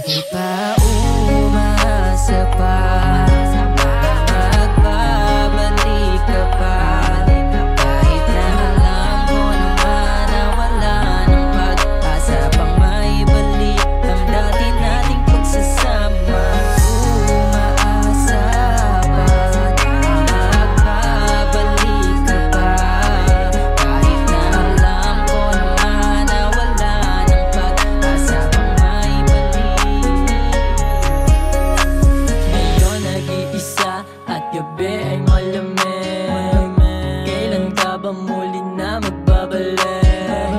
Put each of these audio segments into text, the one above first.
Di ba umasa pa? Magbabalik ka pa? Kahit na alam ko naman na wala ng pag-asa pang maibalik ang dati nating pagsasama. Umaasa pa? Magbabalik ka pa? Kahit na alam ko naman na wala ng pag-asa pang maibalik. Ngayon nag-iisa at gabi ay malamig. Kailan ka ba muli na magbabalik?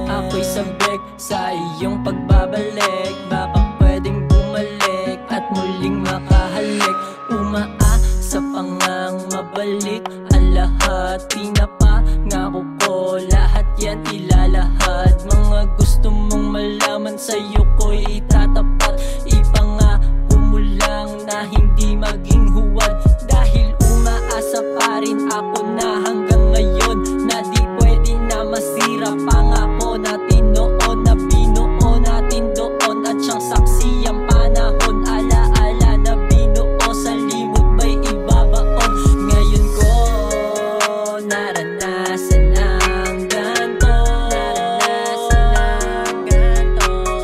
Ako'y sabik sa iyong pagbabalik. Baka pwedeng bumalik at muling makahalik. Umaasa pa ngang mabalik ang lahat. Pinapangako ko lahat yan ilalahad. Mga gusto mong malaman sa'yo ko'y itatapat. Ipangako mo lang na hindi maging huwad. Dahil umaasa pa rin ako na hanggang ngayon na di pwede na masira. Pangako natin noon na binuo natin doon at siyang saksi ang panahon. Alaala na binuo sa limot may ibabaon. Ngayon ko naranasan ang ganto.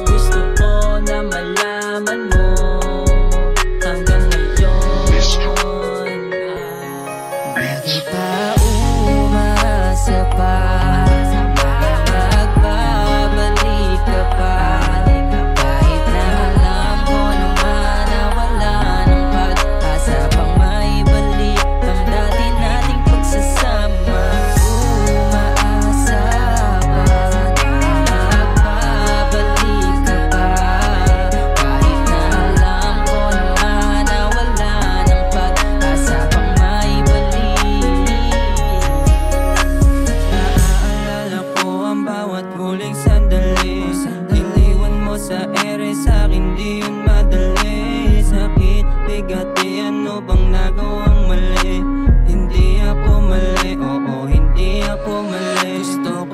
Gusto ko na malaman mo hanggang ngayon. Di ba umasa pa? Magbabalik ka pa? Kahit na alam ko naman na wala ng pag-asa pang maibalik ang dati nating pagsasama. Umaasa pa? Magbabalik ka pa? Kahit na alam ko naman na wala ng pag-asa pang maibalik. Naaalala ko ang bawat huling sandali. Iniwan mo sa ere, sa'kin di yun madali. Sakit, bigat, di ano bang nagawang mali? Hindi ako mali, oo, hindi ako mali. Gusto